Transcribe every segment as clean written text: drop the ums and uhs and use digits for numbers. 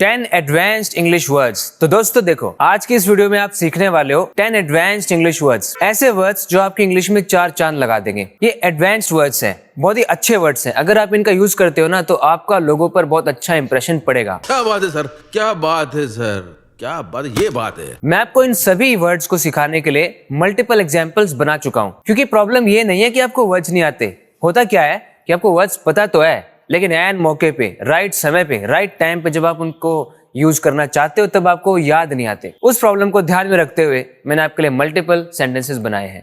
10 advanced English words. तो दोस्तों देखो, आज की इस वीडियो में आप सीखने वाले हो 10 एडवांस्ड इंग्लिश वर्ड्स, ऐसे वर्ड्स जो आपकी इंग्लिश में 4 चांद लगा देंगे। ये एडवांस्ड वर्ड्स हैं, बहुत ही अच्छे वर्ड्स हैं। अगर आप इनका यूज करते हो ना तो आपका लोगों पर बहुत अच्छा इंप्रेशन पड़ेगा। क्या बात है सर, क्या बात है सर, क्या बात, ये बात है। मैं आपको इन सभी वर्ड्स को सिखाने के लिए मल्टीपल एग्जांपल्स बना चुका हूं, क्योंकि प्रॉब्लम ये नहीं है कि आपको वर्ड्स नहीं आते। होता क्या है कि आपको वर्ड्स पता तो है, लेकिन ऐन मौके पे, राइट समय पे, राइट टाइम पे जब आप उनको यूज करना चाहते हो तब आपको याद नहीं आते। उस प्रॉब्लम को ध्यान में रखते हुए मैंने आपके लिए मल्टीपल सेंटेंसेस बनाए हैं,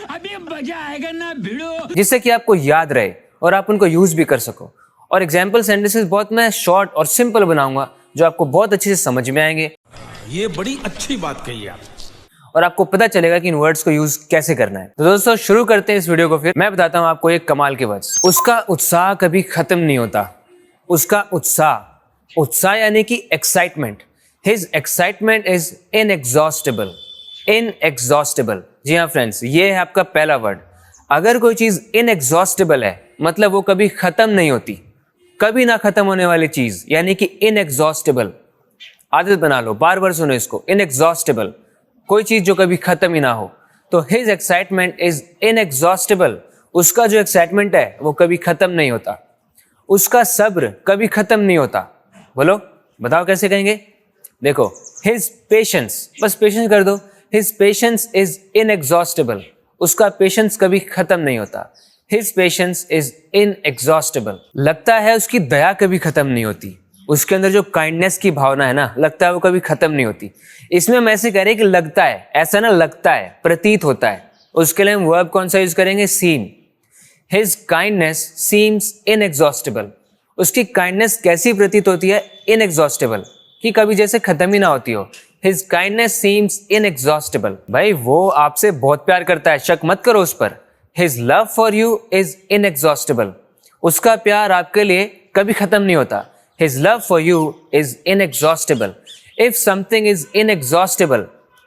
अभी मजा आएगा ना भिड़ो, जिससे कि आपको याद रहे और आप उनको यूज भी कर सको। और एग्जाम्पल सेंटेंसेस बहुत मैं शॉर्ट और सिंपल बनाऊंगा जो आपको बहुत अच्छे से समझ में आएंगे। ये बड़ी अच्छी बात कही आप, और आपको पता चलेगा कि इन वर्ड्स को यूज कैसे करना है। तो दोस्तों शुरू करते हैं इस वीडियो को। फिर मैं बताता हूं आपको एक कमाल के वर्ड्स। उसका उत्साह कभी खत्म नहीं होता। उसका उत्साह, उत्साह यानी कि excitement. His excitement is inexhaustible. Inexhaustible, जी हाँ फ्रेंड्स, ये है आपका पहला वर्ड। अगर कोई चीज इनएग्जॉस्टेबल है मतलब वो कभी खत्म नहीं होती, कभी ना खत्म होने वाली चीज, यानी कि इनएग्जॉस्टेबल। आदत बना लो, बार बार सुनो इसको, इनएग्जॉस्टेबल, कोई चीज जो कभी खत्म ही ना हो। तो हिज एक्साइटमेंट इज इनएग्जॉस्टेबल। उसका जो एक्साइटमेंट है वो कभी खत्म नहीं होता। उसका सब्र कभी खत्म नहीं होता। बोलो, बताओ कैसे कहेंगे। देखो, हिज पेशेंस, बस पेशेंस कर दो। His patience is inexhaustible. उसका पेशेंस कभी खत्म नहीं होता। His patience is inexhaustible. लगता है उसकी दया कभी खत्म नहीं होती। उसके अंदर जो काइंडनेस की भावना है ना, लगता है वो कभी खत्म नहीं होती। इसमें हम ऐसे कह रहे हैं कि लगता है, ऐसा ना, लगता है, प्रतीत होता है। उसके लिए हम वर्ब कौन सा यूज करेंगे, seem. His kindness seems inexhaustible. उसकी काइंडनेस कैसी प्रतीत होती है, इनएग्जॉस्टेबल, कि कभी जैसे खत्म ही ना होती हो। His kindness seems inexhaustible. भाई वो आपसे बहुत प्यार करता है, शक मत करो उस पर। His love for you is inexhaustible. उसका प्यार आपके लिए कभी खत्म नहीं होता। His love for you is inexhaustible. If something is inexhaustible,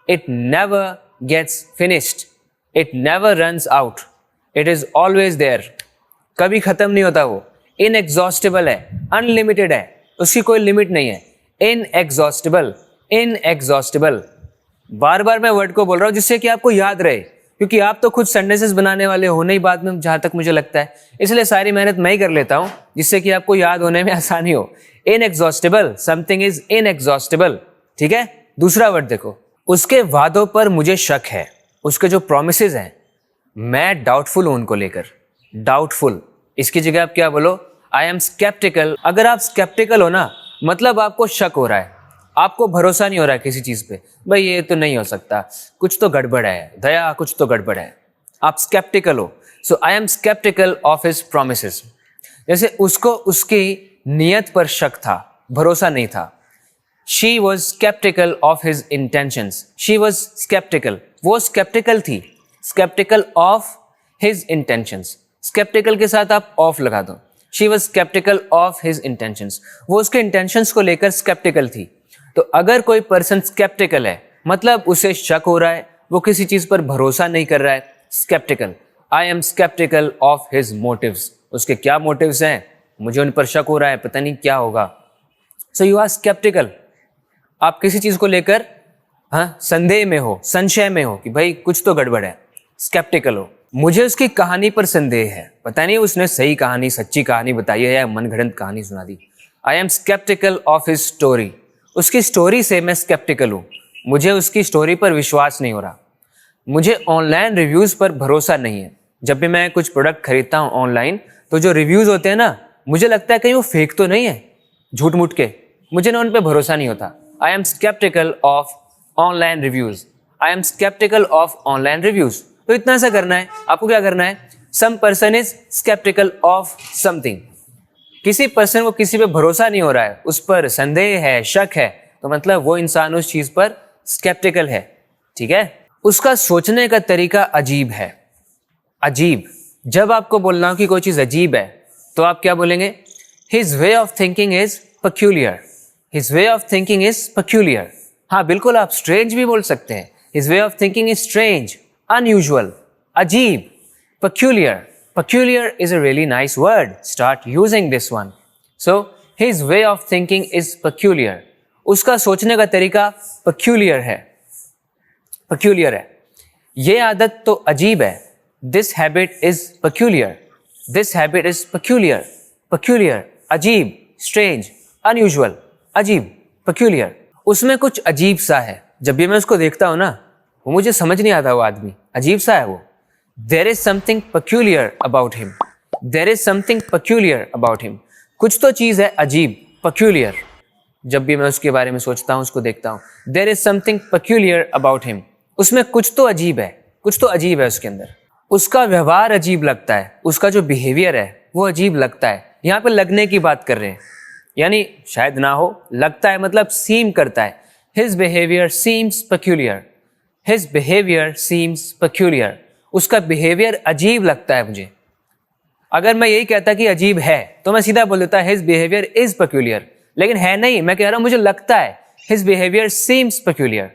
it never gets finished. It never runs out. It is always there. कभी खत्म नहीं होता वो। Inexhaustible है, unlimited है, उसकी कोई लिमिट नहीं है। Inexhaustible, inexhaustible। बार बार मैं वर्ड को बोल रहा हूँ जिससे कि आपको याद रहे, क्योंकि आप तो खुद सेंटेंसेस बनाने वाले हो नहीं बाद में, जहां तक मुझे लगता है। इसलिए सारी मेहनत मैं ही कर लेता हूं जिससे कि आपको याद होने में आसानी हो। Inexhaustible, something is inexhaustible. ठीक है। दूसरा वर्ड देखो, उसके वादों पर मुझे शक है। उसके जो प्रोमिसेस हैं, मैं डाउटफुल हूं उनको लेकर। डाउटफुल, इसकी जगह आप क्या बोलो, आई एम स्केप्टिकल। अगर आप स्केप्टिकल हो ना, मतलब आपको शक हो रहा है, आपको भरोसा नहीं हो रहा है किसी चीज पे। भाई ये तो नहीं हो सकता, कुछ तो गड़बड़ है, दया कुछ तो गड़बड़ है। आप स्केप्टिकल हो। So I am sceptical of his promises. जैसे उसको उसकी नियत पर शक था, भरोसा नहीं था। She was sceptical of his intentions. She was sceptical, वो स्केप्टिकल थी, sceptical of his intentions. Sceptical के साथ आप ऑफ लगा दो। She was sceptical of his intentions, वो उसके इंटेंशंस को लेकर स्केप्टिकल थी। तो अगर कोई पर्सन स्केप्टिकल है मतलब उसे शक हो रहा है, वो किसी चीज पर भरोसा नहीं कर रहा है। Sceptical, I am sceptical of his motives. उसके क्या मोटिव्स हैं, मुझे उन पर शक हो रहा है, पता नहीं क्या होगा। So you are sceptical. आप किसी चीज को लेकर संदेह में हो, संशय में हो कि भाई कुछ तो गड़बड़ है, स्केप्टिकल हो। मुझे उसकी कहानी पर संदेह है, पता नहीं उसने सही कहानी, सच्ची कहानी बताई है या मनगढ़ंत कहानी सुना दी। I am sceptical of his story. उसकी स्टोरी से मैं स्केप्टिकल हूँ, मुझे उसकी स्टोरी पर विश्वास नहीं हो रहा। मुझे ऑनलाइन रिव्यूज़ पर भरोसा नहीं है। जब भी मैं कुछ प्रोडक्ट खरीदता हूँ ऑनलाइन, तो जो रिव्यूज़ होते हैं ना, मुझे लगता है कहीं वो फेक तो नहीं है, झूठ मूठ के, मुझे ना उन पर भरोसा नहीं होता। I am sceptical of online reviews. I am sceptical of online reviews. तो इतना सा करना है आपको। क्या करना है, some person is sceptical of something. किसी पर्सन को किसी पे भरोसा नहीं हो रहा है, उस पर संदेह है, शक है, तो मतलब वो इंसान उस चीज पर स्केप्टिकल है। ठीक है। उसका सोचने का तरीका अजीब है। अजीब, जब आपको बोलना हो कि कोई चीज अजीब है तो आप क्या बोलेंगे, his way of thinking is peculiar. His way of thinking is peculiar. हाँ बिल्कुल, आप strange भी बोल सकते हैं। His way of thinking is strange, unusual, अजीब, peculiar. Peculiar is a really nice word. Start using this one. So, His way of thinking is peculiar. उसका सोचने का तरीका peculiar है, peculiar है. ये आदत तो अजीब है. This habit is peculiar. This habit is peculiar. Peculiar, अजीब, strange, unusual, अजीब, peculiar. उसमें कुछ अजीब सा है. जब भी मैं उसको देखता हूं ना, वो मुझे समझ नहीं आता. वो आदमी अजीब सा है वो. There is something peculiar about him. There is something peculiar about him. कुछ तो चीज है अजीब, peculiar. जब भी मैं उसके बारे में सोचता हूँ, उसको देखता हूँ. There is something peculiar about him. उसमें कुछ तो अजीब है, कुछ तो अजीब है उसके अंदर. उसका व्यवहार अजीब लगता है. उसका जो बिहेवियर है वो अजीब लगता है. यहाँ पे लगने की बात कर रहे हैं, यानी शायद ना हो. लगता है मतलब सीम करता है. His behavior seems peculiar. His behavior seems peculiar. उसका बिहेवियर अजीब लगता है मुझे. अगर मैं यही कहता कि अजीब है तो मैं सीधा बोल देता his behavior is peculiar. लेकिन है नहीं, मैं कह रहा हूं मुझे लगता है his behavior seems peculiar.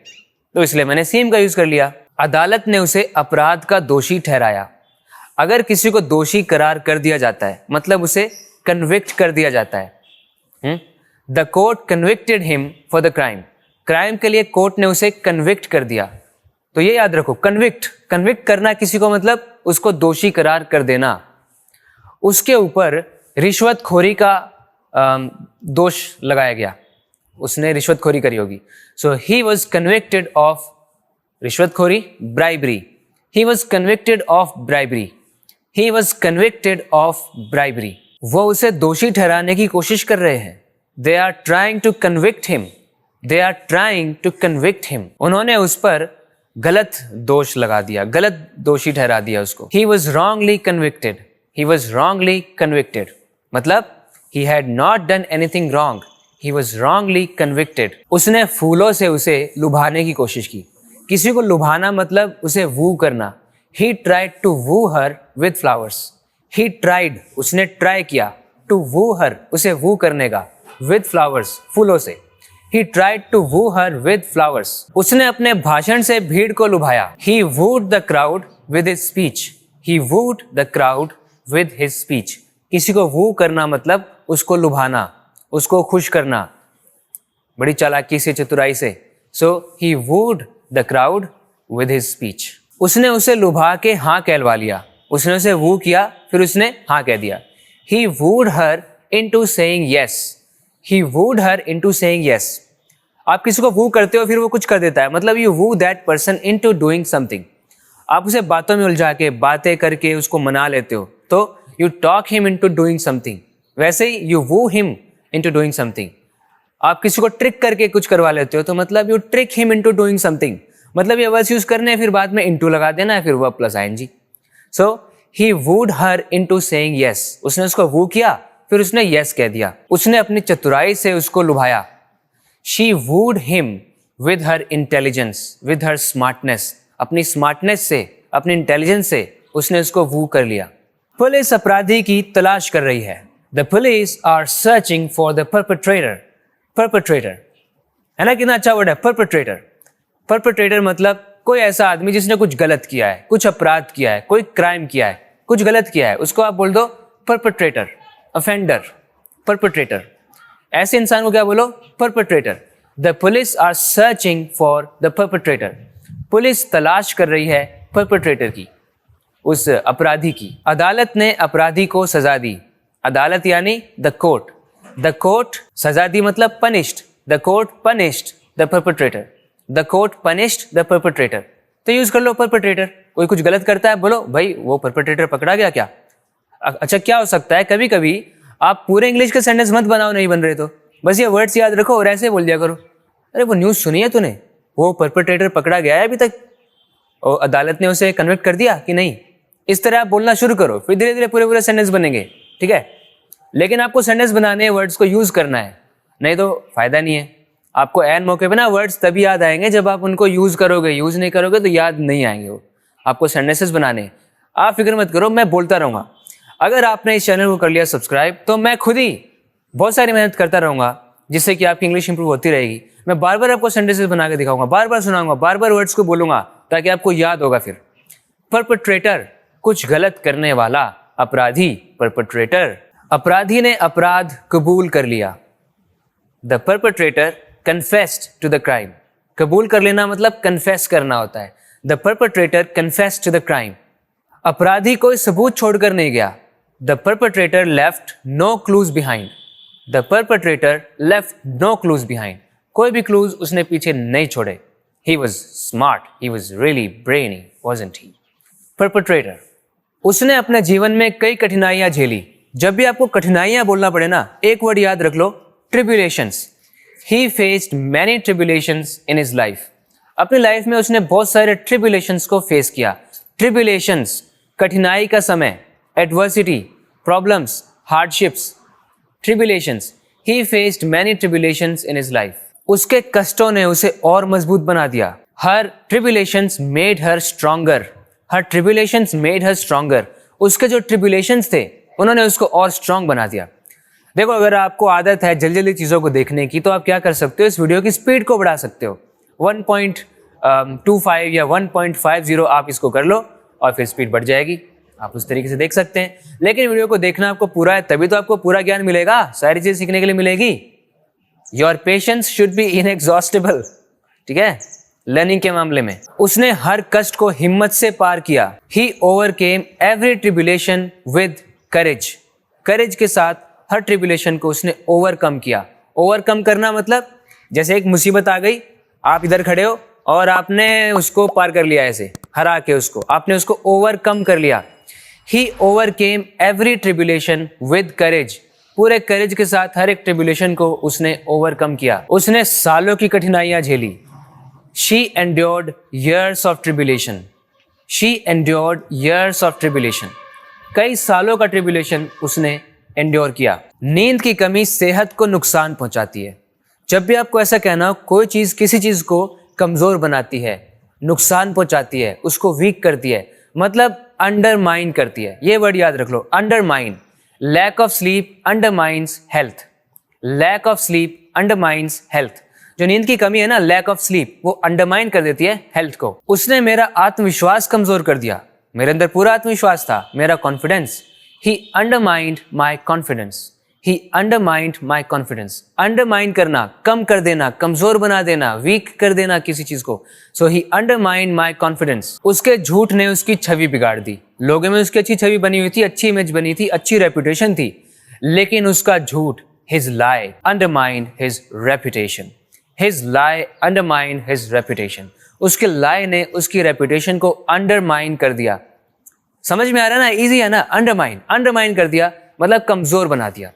तो इसलिए मैंने seem का यूज कर लिया. अदालत ने उसे अपराध का दोषी ठहराया. अगर किसी को दोषी करार कर दिया जाता है मतलब उसे कन्विक्ट कर दिया जाता है. The court convicted him for the crime. Crime के लिए कोर्ट ने उसे कन्विक्ट कर दिया. तो ये याद रखो, कन्विक्ट करना किसी को मतलब उसको दोषी करार कर देना. उसके ऊपर रिश्वतखोरी का दोष लगाया गया. उसने रिश्वतखोरी करी होगी. So he was convicted of रिश्वतखोरी, bribery. He was convicted of bribery. He was convicted of bribery. वो उसे दोषी ठहराने की कोशिश कर रहे हैं. They are trying to convict him. They are trying to convict him. उन्होंने उस पर गलत दोष लगा दिया, गलत दोषी ठहरा दिया उसको. He was wrongly convicted. He was wrongly convicted मतलब he had not done anything wrong. He was wrongly convicted. उसने फूलों से उसे लुभाने की कोशिश की. किसी को लुभाना मतलब उसे वू करना. He tried to woo her with flowers. He tried, उसने ट्राई किया, टू वू हर, उसे वू करने का, विद फ्लावर्स, फूलों से. He tried to woo her with flowers. उसने अपने भाषण से भीड़ को लुभाया. He wooed the crowd with his speech. He wooed the crowd with his speech. किसी को woo करना मतलब उसको लुभाना, उसको खुश करना, बड़ी चालाकी से, चतुराई से. So he wooed the crowd with his speech. उसने उसे लुभा के हाँ कहलवा लिया. उसने उसे woo किया, फिर उसने हाँ कह दिया. He wooed her into saying yes. He wooed her into saying yes. आप किसी को woo करते हो फिर वो कुछ कर देता है, मतलब you woo that person into doing something. आप उसे बातों में उलझा के, बातें करके उसको मना लेते हो, तो you talk him into doing something. वैसे ही you woo him into doing something. आप किसी को ट्रिक करके कुछ करवा लेते हो तो मतलब you trick him into doing something. मतलब ये वर्ड्स यूज करने हैं, फिर बाद में into लगा देना है, फिर वो plus ing. So he wooed her into saying yes. उसने उसको woo किया, फिर उसने यस कह दिया. उसने अपनी चतुराई से उसको लुभाया. She wooed him with her intelligence, with her smartness. अपनी स्मार्टनेस से, अपनी इंटेलिजेंस से उसने उसको वू कर लिया. पुलिस अपराधी की तलाश कर रही है. The police are searching for the perpetrator. Perpetrator है ना, कितना अच्छा वर्ड है perpetrator. Perpetrator मतलब कोई ऐसा आदमी जिसने कुछ गलत किया है, कुछ अपराध किया है, कोई क्राइम किया है, कुछ गलत किया है, उसको आप बोल दो perpetrator. Offender, perpetrator. ऐसे इंसान को क्या बोलो? perpetrator. The police are searching for the perpetrator. Police तलाश कर रही है perpetrator की, उस अपराधी की. अदालत ने अपराधी को सजा दी. अदालत यानी the court. The court, सजा दी मतलब punished. The court punished the perpetrator. The court punished the perpetrator. तो यूज कर लो perpetrator. कोई कुछ गलत करता है, बोलो भाई वो perpetrator पकड़ा गया क्या. अच्छा क्या हो सकता है, कभी कभी आप पूरे इंग्लिश के सेंटेंस मत बनाओ, नहीं बन रहे तो बस ये वर्ड्स याद रखो और ऐसे बोल दिया करो. अरे वो न्यूज़ सुनी है तूने, वो परपेट्रेटर पकड़ा गया है अभी तक, और अदालत ने उसे कन्विक्ट कर दिया कि नहीं. इस तरह आप बोलना शुरू करो, फिर धीरे धीरे पूरे पूरे सेंटेंस बनेंगे. ठीक है, लेकिन आपको सेंटेंस बनाने, वर्ड्स को यूज करना है, नहीं तो फायदा नहीं है. आपको एन मौके पे ना वर्ड्स तभी याद आएंगे जब आप उनको यूज करोगे. यूज नहीं करोगे तो याद नहीं आएंगे. वो आपको सेंटेंसेस बनाने. आप फिक्र मत करो, मैं बोलता रहूँगा. अगर आपने इस चैनल को कर लिया सब्सक्राइब तो मैं खुद ही बहुत सारी मेहनत करता रहूँगा जिससे कि आपकी इंग्लिश इंप्रूव होती रहेगी. मैं बार बार आपको सेंटेंसेस बना के दिखाऊंगा, बार बार सुनाऊंगा, बार बार वर्ड्स को बोलूँगा ताकि आपको याद होगा. फिर परपेट्रेटर, कुछ गलत करने वाला, अपराधी, परपेट्रेटर. अपराधी ने अपराध कबूल कर लिया। The perpetrator confessed to the crime. कबूल कर लेना मतलब कन्फेस करना होता है। The perpetrator confessed to the crime. अपराधी कोई सबूत छोड़कर नहीं गया। The perpetrator left no clues behind. The perpetrator left no clues behind. कोई भी क्लूज उसने पीछे नहीं छोड़े। He was smart. He was really brainy, wasn't he? Perpetrator. उसने अपने जीवन में कई कठिनाइयां झेली। जब भी आपको कठिनाइयां बोलना पड़े ना, एक वर्ड याद रख लो, tribulations. He faced many tribulations in his life. अपनी लाइफ में उसने बहुत सारे tribulations को फेस किया। Tribulations, कठिनाई का समय, adversity, problems, hardships, tribulations. He faced many tribulations in his life. उसके कष्टों ने उसे और मजबूत बना दिया। हर ट्रिब्यूलेशंस मेड हर स्ट्रॉन्गर। हर ट्रिब्यूलेशंस मेड हर स्ट्रॉन्गर। उसके जो ट्रिब्यूलेशंस थे उन्होंने उसको और स्ट्रॉन्ग बना दिया। देखो, अगर आपको आदत है जल्दी जल्दी चीज़ों को देखने की, तो आप क्या कर सकते हो, इस वीडियो की स्पीड को बढ़ा सकते हो। 1.25 या 1.50 आप इसको कर लो और फिर स्पीड बढ़ जाएगी। आप उस तरीके से देख सकते हैं। लेकिन वीडियो को देखना आपको पूरा है, तभी तो आपको पूरा ज्ञान मिलेगा, सारी चीज़ सीखने के लिए मिलेगी। Your patience should be inexhaustible. ठीक है, लर्निंग के मामले में उसने हर कष्ट को हिम्मत से पार किया। He overcame every tribulation with courage. करेज के साथ हर ट्रिब्यूलेशन को उसने ओवरकम किया। ओवरकम करना मतलब जैसे एक मुसीबत आ गई, आप इधर खड़े हो और आपने उसको पार कर लिया, ऐसे हरा के उसको आपने उसको ओवरकम कर लिया। He overcame every tribulation with courage. पूरे करेज के साथ हर एक ट्रिब्यूलेशन को उसने ओवरकम किया। उसने सालों की कठिनाइयां झेली। She endured years of tribulation. She endured years of tribulation. कई सालों का ट्रिब्यूलेशन उसने एंड्योर किया। नींद की कमी सेहत को नुकसान पहुंचाती है। जब भी आपको ऐसा कहना हो कोई चीज किसी चीज को कमजोर बनाती है, नुकसान पहुंचाती है, उसको वीक करती है, मतलब अंडरमाइन करती है। ये वर्ड याद रख लो, undermine. Lack of sleep undermines health. Lack of sleep undermines health. जो नींद की कमी है ना, लैक ऑफ स्लीप, वो अंडरमाइन कर देती है हेल्थ को। उसने मेरा आत्मविश्वास कमजोर कर दिया। मेरे अंदर पूरा आत्मविश्वास था, मेरा confidence. He undermined my confidence. He undermined my confidence. Undermine करना, कम कर देना, कमजोर बना देना, वीक कर देना किसी चीज को। सो ही अंडरमाइंड माई कॉन्फिडेंस। उसके झूठ ने उसकी छवि बिगाड़ दी। लोगों में उसकी अच्छी छवि बनी हुई थी, अच्छी इमेज बनी थी, अच्छी रेपुटेशन थी, लेकिन उसका झूठ, हिज लाई अंडरमाइंड हिज रेपुटेशन। हिज लाई अंडरमाइंड हिज रेपुटेशन। उसके लाई ने उसकी रेपुटेशन को अंडरमाइन कर दिया। समझ में आ रहा है ना, इजी है ना। अंडरमाइन, अंडरमाइन कर दिया मतलब कमजोर बना दिया।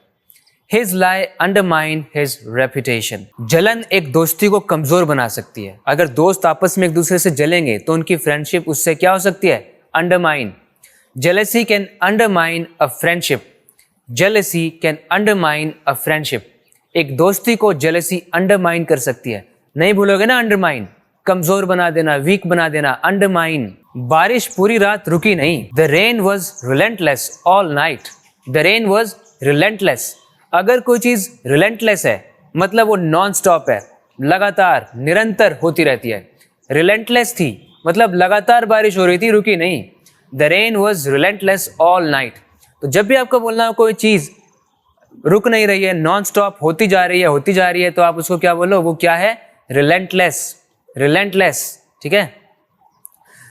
His lie undermined his reputation. जलन एक दोस्ती को कमजोर बना सकती है। अगर दोस्त आपस में एक दूसरे से जलेंगे तो उनकी फ्रेंडशिप उससे क्या हो सकती है, undermine. Jealousy can undermine a friendship. Jealousy can undermine a friendship. एक दोस्ती को jealousy अंडरमाइन कर सकती है। नहीं भूलोगे ना, अंडरमाइन, कमजोर बना देना, वीक बना देना, अंडरमाइन। बारिश पूरी रात रुकी नहीं। The rain was relentless all night. The rain was relentless. अगर कोई चीज रिलेंटलेस है मतलब वो नॉन स्टॉप है, लगातार निरंतर होती रहती है। रिलेंटलेस थी मतलब लगातार बारिश हो रही थी, रुकी नहीं। The rain was relentless all night. तो जब भी आपको बोलना हो कोई चीज रुक नहीं रही है, नॉन स्टॉप होती जा रही है, तो आप उसको क्या बोलो, वो क्या है, रिलेंटलेस। रिलेंटलेस, ठीक है।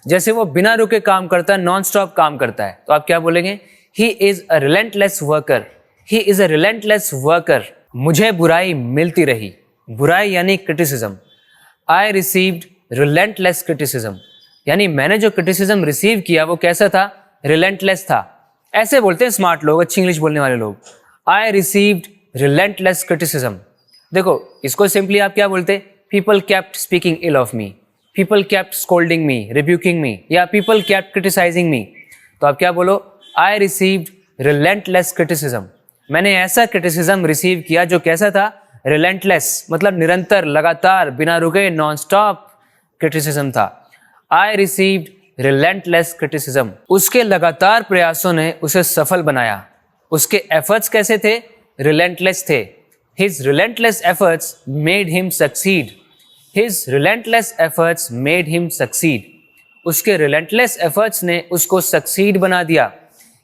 जैसे वो बिना रुके काम करता है, नॉन स्टॉप काम करता है, तो आप क्या बोलेंगे, he is a relentless worker. He is a relentless worker. मुझे बुराई मिलती रही। बुराई यानी criticism. I received relentless criticism. यानी मैंने जो क्रिटिसिज्म रिसीव किया वो कैसा था, रिलेंटलेस था। ऐसे बोलते हैं स्मार्ट लोग, अच्छी इंग्लिश बोलने वाले लोग। I received relentless criticism. देखो, इसको सिंपली आप क्या बोलते, people kept speaking ill of me. People kept scolding me, rebuking me, या people kept criticizing me. तो आप क्या बोलो, I received relentless criticism. मैंने ऐसा क्रिटिसिज्म रिसीव किया जो कैसा था, रिलेंटलेस, मतलब निरंतर, लगातार, बिना रुके, नॉन स्टॉप क्रिटिसिज्म था। I received relentless criticism. उसके लगातार प्रयासों ने उसे सफल बनाया। उसके एफर्ट्स कैसे थे, रिलेंटलेस थे। His relentless efforts made him succeed. His relentless efforts made him succeed. उसके रिलेंटलेस एफर्ट्स ने उसको सक्सीड बना दिया।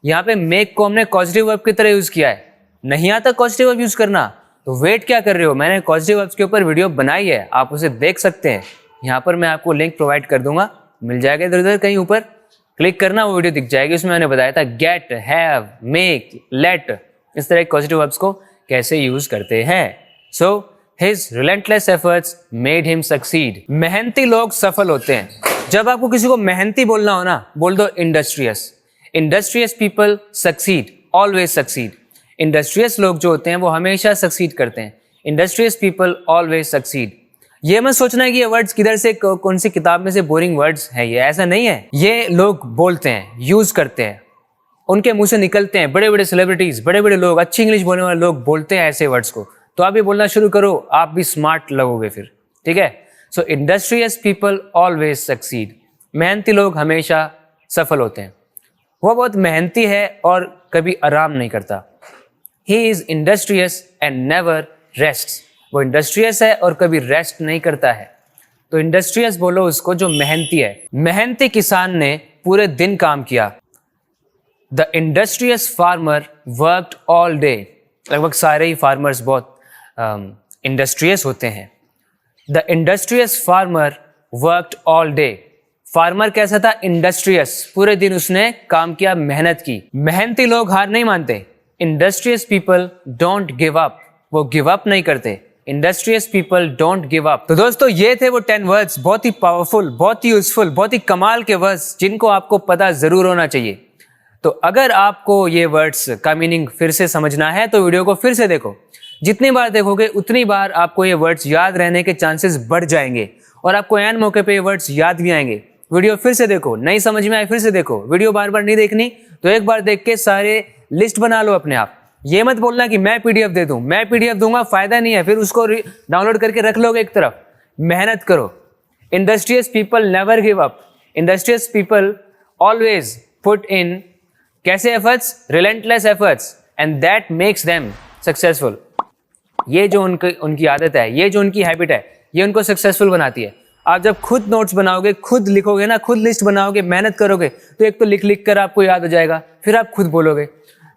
यहाँ पे मेक को हमने कॉजेटिव वर्ब की तरह यूज किया है। नहीं आता पॉजिटिव वर्ब यूज करना तो वेट क्या कर रहे हो, मैंने पॉजिटिव वर्ब्स के ऊपर वीडियो बनाई है, आप उसे देख सकते हैं। यहाँ पर मैं आपको लिंक प्रोवाइड कर दूंगा, मिल जाएगा इधर उधर कहीं ऊपर, क्लिक करना वो वीडियो दिख जाएगी। उसमें मैंने बताया था गेट, हैव, मेक, लेट, इस तरह के पॉजिटिव वर्ब्स को कैसे यूज करते हैं। So his relentless efforts made him succeed. मेहनती लोग सफल होते हैं। जब आपको किसी को मेहनती बोलना हो ना, बोल दो industrious. Industrious people succeed, always succeed. Industrious लोग जो होते हैं वो हमेशा सक्सीड करते हैं। Industrious people always succeed. ये मत सोचना है कि ये वर्ड्स किधर से कौन सी किताब में से बोरिंग वर्ड्स है, ये ऐसा नहीं है। ये लोग बोलते हैं, यूज करते हैं, उनके मुंह से निकलते हैं। बड़े बड़े सेलिब्रिटीज, बड़े बड़े लोग, अच्छी इंग्लिश बोलने वाले लोग बोलते हैं ऐसे वर्ड्स को। तो आप भी बोलना शुरू करो, आप भी स्मार्ट लगोगे फिर, ठीक है। सो इंडस्ट्रियस पीपल ऑलवेज सक्सीड। मेहनती लोग हमेशा सफल होते हैं। वो बहुत मेहनती है और कभी आराम नहीं करता। He is industrious and never rest. वो इंडस्ट्रियस है और कभी रेस्ट नहीं करता है। तो इंडस्ट्रियस बोलो उसको जो मेहनती है। मेहनती किसान ने पूरे दिन काम किया। The industrious farmer worked all day. लगभग सारे ही फार्मर्स बहुत इंडस्ट्रियस होते हैं। The industrious farmer worked all day. Farmer कैसा था? इंडस्ट्रियस, पूरे दिन उसने काम किया, मेहनत की। मेहनती लोग हार नहीं मानते। Industrious people don't give up. वो गिव अप नहीं करते। Industrious people don't give up. तो दोस्तों ये थे वो 10 वर्ड्स, बहुत ही पावरफुल, बहुत ही यूजफुल, बहुत ही कमाल के वर्ड्स जिनको आपको पता जरूर होना चाहिए। तो अगर आपको ये वर्ड्स का मीनिंग फिर से समझना है तो वीडियो को फिर से देखो। जितनी बार देखोगे उतनी बार आपको ये वर्ड्स याद रहने के चांसेस बढ़ जाएंगे और आपको ऐन मौके पे ये वर्ड्स याद भी आएंगे। वीडियो फिर से देखो, नहीं समझ में आए फिर से देखो। वीडियो बार बार नहीं देखनी तो एक बार देख के सारे लिस्ट बना लो अपने आप। ये मत बोलना कि मैं पीडीएफ दे दूं, मैं पीडीएफ दूंगा, फायदा नहीं है, फिर उसको डाउनलोड करके रख लोगे एक तरफ। मेहनत करो। Industrious people never give up. Industrious people always put in कैसे efforts? Relentless efforts, and that makes them successful. ये जो उनकी आदत है, ये जो उनकी हैबिट है, ये उनको सक्सेसफुल बनाती है। आप जब खुद नोट्स बनाओगे, खुद लिखोगे ना, खुद लिस्ट बनाओगे, मेहनत करोगे तो एक तो लिख लिख कर आपको याद हो जाएगा, फिर आप खुद बोलोगे।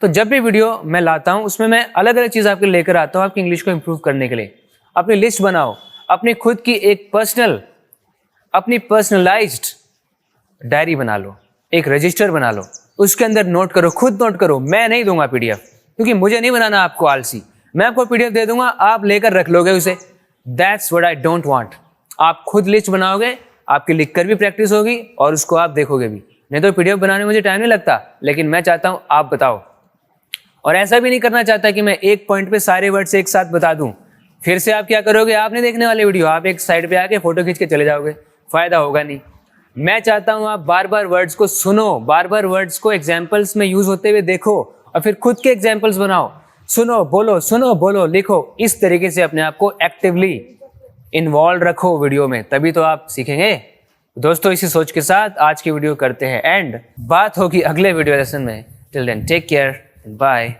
तो जब भी वीडियो मैं लाता हूं उसमें मैं अलग अलग चीज़ आपके लेकर आता हूं आपकी इंग्लिश को इंप्रूव करने के लिए। अपनी लिस्ट बनाओ, अपनी खुद की एक अपनी पर्सनलाइज्ड डायरी बना लो, एक रजिस्टर बना लो, उसके अंदर नोट करो, खुद नोट करो। मैं नहीं दूंगा पीडीएफ, क्योंकि मुझे नहीं बनाना आपको आलसी। मैं आपको पीडीएफ दे दूंगा, आप लेकर रख लोगे उसे। That's what I don't want. आप खुद लिस्ट बनाओगे, आपकी लिखकर भी प्रैक्टिस होगी और उसको आप देखोगे भी। नहीं तो पीडीएफ बनाने में मुझे टाइम नहीं लगता, लेकिन मैं चाहता हूं आप बताओ। और ऐसा भी नहीं करना चाहता कि मैं एक पॉइंट पे सारे वर्ड्स एक साथ बता दूं। फिर से आप क्या करोगे? आप नहीं देखने वाले वीडियो, आप एक साइड पे आके फोटो खींच के चले जाओगे, फायदा होगा नहीं। मैं चाहता हूं आप बार बार वर्ड्स को सुनो, बार बार वर्ड्स को एग्जाम्पल्स में यूज होते हुए देखो और फिर खुद के एग्जाम्पल्स बनाओ। सुनो बोलो, लिखो। इस तरीके से अपने आप को एक्टिवली इन्वॉल्व रखो वीडियो में, तभी तो आप सीखेंगे। दोस्तों इसी सोच के साथ आज की वीडियो करते हैं एंड। बात होगी अगले वीडियो लेसन में। Till then take care, bye.